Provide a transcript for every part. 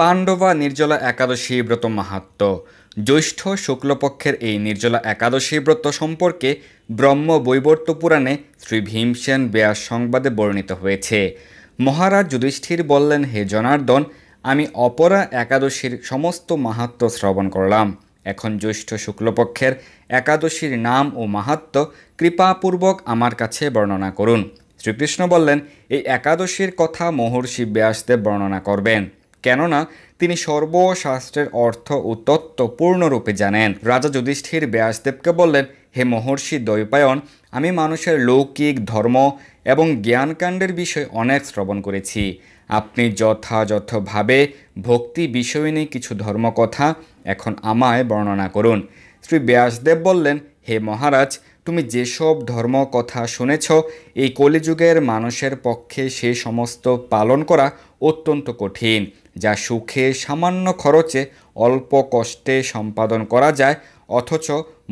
পাণ্ডবা নির্জলা একাদশী ব্রত মাহাত্ম্য। জ্যৈষ্ঠ শুক্লপক্ষের এই নির্জলা একাদশী ব্রত সম্পর্কে ব্রহ্ম বৈবর্ত পুরাণে শ্রী ভীমসেন ব্যাস সংবাদে বর্ণিত হয়েছে। মহারাজ যুধিষ্ঠির বললেন, হে জনার্দন, আমি অপরা একাদশীর সমস্ত মাহাত্ম্য শ্রবণ করলাম। এখন জ্যৈষ্ঠ শুক্লপক্ষের একাদশীর নাম ও মাহাত্ম্য কৃপাপূর্বক আমার কাছে বর্ণনা করুন। শ্রীকৃষ্ণ বললেন, এই একাদশীর কথা মহর্ষি ব্যাসদেব বর্ণনা করবেন, কেননা তিনি সর্বশাস্ত্রের অর্থ ও তত্ত্ব পূর্ণরূপে জানেন। রাজা যুধিষ্ঠির ব্যাসদেবকে বললেন, হে মহর্ষি দ্বৈপায়ন, আমি মানুষের লৌকিক ধর্ম এবং জ্ঞানকাণ্ডের বিষয় অনেক শ্রবণ করেছি। আপনি যথাযথভাবে ভক্তি বিষয়িনী কিছু ধর্মকথা এখন আমায় বর্ণনা করুন। শ্রী ব্যাসদেব বললেন, হে মহারাজ, তুমি যেসব ধর্ম কথা শুনেছ, এই কলিযুগের মানুষের পক্ষে সে সমস্ত পালন করা অত্যন্ত কঠিন, যা সুখে সামান্য খরচে অল্প কষ্টে সম্পাদন করা যায়, অথচ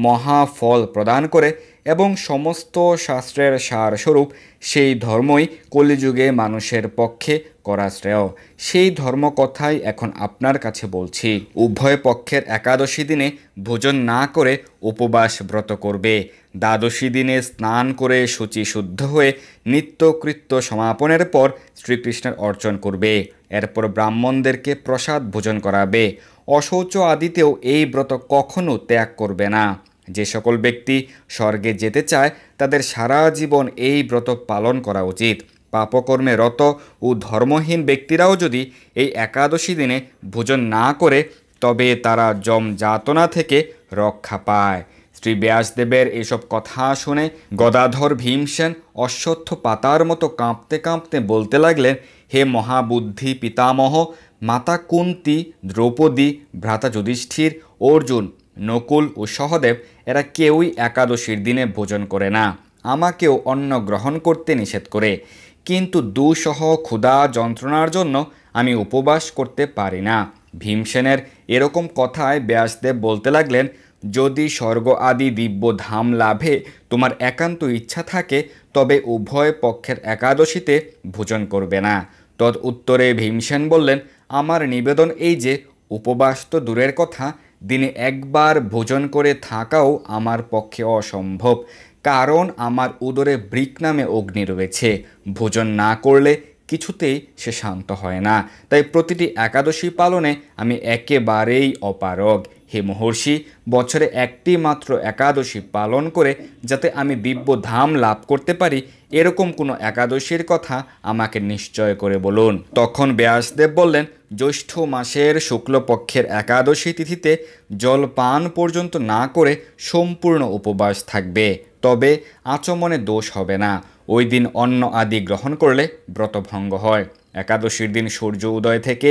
মহাফল প্রদান করে, এবং সমস্ত শাস্ত্রের সারস্বরূপ সেই ধর্মই কলিযুগে মানুষের পক্ষে করা শ্রেয়। সেই ধর্মকথাই এখন আপনার কাছে বলছি। উভয় পক্ষের একাদশী দিনে ভোজন না করে উপবাস ব্রত করবে। দ্বাদশী দিনে স্নান করে শুচি শুদ্ধ হয়ে নিত্যকৃত্য সমাপনের পর শ্রীকৃষ্ণের অর্চন করবে। এরপর ব্রাহ্মণদেরকে প্রসাদ ভোজন করাবে। অশৌচ আদিতেও এই ব্রত কখনো ত্যাগ করবে না। যে সকল ব্যক্তি স্বর্গে যেতে চায় তাদের সারা জীবন এই ব্রত পালন করা উচিত। পাপকর্মে রত ও ধর্মহীন ব্যক্তিরাও যদি এই একাদশী দিনে ভোজন না করে, তবে তারা যম যাতনা থেকে রক্ষা পায়। শ্রী ব্যাসদেবের এসব কথা শুনে গদাধর ভীমসেন অশ্বত্থ পাতার মতো কাঁপতে কাঁপতে বলতে লাগলেন, হে মহাবুদ্ধি পিতামহ, মাতা কুন্তী, দ্রৌপদী, ভ্রাতা যুধিষ্ঠির, অর্জুন, নকুল ও সহদেব এরা কেউই একাদশীর দিনে ভোজন করে না। আমাকেও অন্ন গ্রহণ করতে নিষেধ করে, কিন্তু দুঃসহ ক্ষুধা যন্ত্রণার জন্য আমি উপবাস করতে পারি না। ভীমসেনের এরকম কথায় ব্যাসদেব বলতে লাগলেন, যদি স্বর্গ আদি দিব্য ধাম লাভে তোমার একান্ত ইচ্ছা থাকে, তবে উভয় পক্ষের একাদশীতে ভোজন করবে না। তদ উত্তরে ভীমসেন বললেন, আমার নিবেদন এই যে, উপবাস তো দূরের কথা, দিনে একবার ভোজন করে থাকাও আমার পক্ষে অসম্ভব, কারণ আমার উদরে বৃক নামে অগ্নি রয়েছে। ভোজন না করলে কিছুতেই সে শান্ত হয় না। তাই প্রতিটি একাদশী পালনে আমি একেবারেই অপারগ। হে মহর্ষি, বছরে একটি মাত্র একাদশী পালন করে যাতে আমি দিব্য ধাম লাভ করতে পারি, এরকম কোনো একাদশীর কথা আমাকে নিশ্চয় করে বলুন। তখন ব্যাসদেব বললেন, জ্যৈষ্ঠ মাসের শুক্লপক্ষের একাদশী তিথিতে জলপান পর্যন্ত না করে সম্পূর্ণ উপবাস থাকবে, তবে আচমনে দোষ হবে না। ওই দিন অন্ন আদি গ্রহণ করলে ব্রতভঙ্গ হয়। একাদশীর দিন সূর্য উদয় থেকে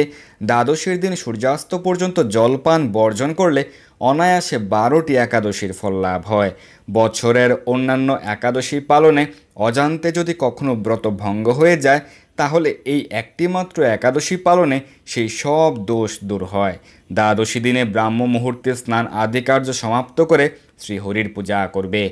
দ্বাদশীর দিন সূর্যাস্ত পর্যন্ত জলপান বর্জন করলে অনায়াসে 12টি একাদশীর ফল লাভ হয়। বছরের অন্যান্য একাদশী পালনে অজান্তে যদি কখনো ব্রত ভঙ্গ হয়ে যায়, তাহলে এই একটি মাত্র একাদশী পালনে সেই সব দোষ দূর হয়। দ্বাদশী দিনে ব্রাহ্ম মুহূর্তে স্নান আদি কার্য সমাপ্ত করে শ্রীহরির পূজা করবে।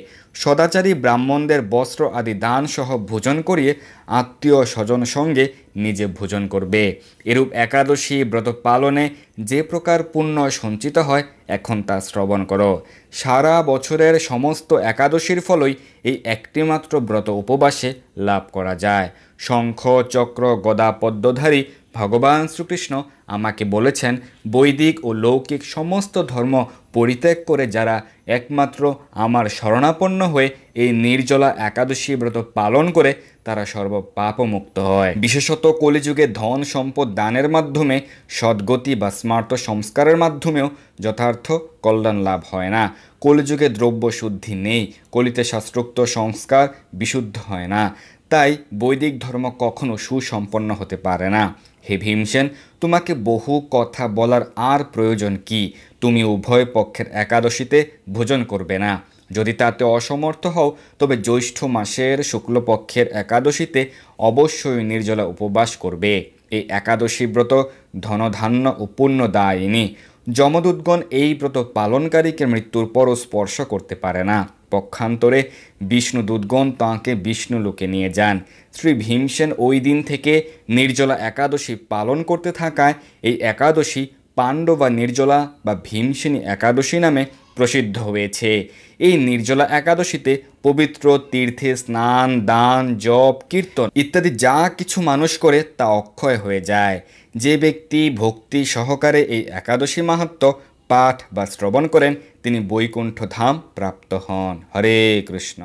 সদাচারী ব্রাহ্মণদের বস্ত্র আদি দান সহ ভোজন করিয়ে আত্মীয় স্বজন সঙ্গে নিজে ভোজন করবে। এরূপ একাদশী ব্রত পালনে যে প্রকার পুণ্য সঞ্চিত হয়, এখন তা শ্রবণ করো। সারা বছরের সমস্ত একাদশীর ফলই এই একটিমাত্র ব্রত উপবাসে লাভ করা যায়। শঙ্খ চক্র গদা পদ্মধারী ভগবান শ্রীকৃষ্ণ আমাকে বলেছেন, বৈদিক ও লৌকিক সমস্ত ধর্ম পরিত্যাগ করে যারা একমাত্র আমার শরণাপন্ন হয়ে এই নির্জলা একাদশী ব্রত পালন করে, তারা সর্বপাপমুক্ত হয়। বিশেষত কলিযুগে ধন সম্পদ দানের মাধ্যমে, সদ্গতি বা স্মার্ত সংস্কারের মাধ্যমেও যথার্থ কল্যাণ লাভ হয় না। কলিযুগে দ্রব্য শুদ্ধি নেই, কলিতে শাস্ত্রোক্ত সংস্কার বিশুদ্ধ হয় না। তাই বৈদিক ধর্ম কখনো সুসম্পন্ন হতে পারে না। হে ভীমসেন, তোমাকে বহু কথা বলার আর প্রয়োজন কি? তুমি উভয় পক্ষের একাদশীতে ভোজন করবে না। যদি তাতে অসমর্থ হও, তবে জ্যৈষ্ঠ মাসের শুক্লপক্ষের একাদশীতে অবশ্যই নির্জলা উপবাস করবে। এই একাদশী ব্রত ধনধান্য ও পুণ্যদায়িনী। যমদূতগণ এই ব্রত পালনকারীকে মৃত্যুর পরও স্পর্শ করতে পারে না। পক্ষান্তরে বিষ্ণু দূতগণ তাঁকে বিষ্ণু লোকে নিয়ে যান। শ্রী ভীমসেন ওই দিন থেকে নির্জলা একাদশী পালন করতে থাকায় এই একাদশী পাণ্ডবা নির্জলা বা ভীমসেনী একাদশী নামে প্রসিদ্ধ হয়েছে। এই নির্জলা একাদশীতে পবিত্র তীর্থে স্নান, দান, জপ, কীর্তন ইত্যাদি যা কিছু মানুষ করে তা অক্ষয় হয়ে যায়। যে ব্যক্তি ভক্তি সহকারে এই একাদশী মাহাত্ম্য পাঠ বা শ্রবণ করেন তিনি বৈকুণ্ঠ ধাম প্রাপ্ত হন। হরে কৃষ্ণ।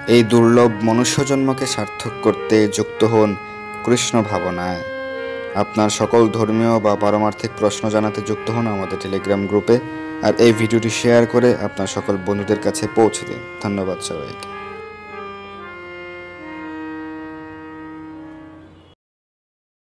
এই দুর্লভ মনুষ্যজন্মকে সার্থক করতে যুক্ত হন কৃষ্ণ ভাবনায়। আপনার সকল ধর্মীয় বা পারমার্থিক প্রশ্ন জানাতে যুক্ত হন আমাদের টেলিগ্রাম গ্রুপে, আর এই ভিডিওটি শেয়ার করে আপনার সকল বন্ধুদের কাছে পৌঁছে দিন। ধন্যবাদ সবাইকে।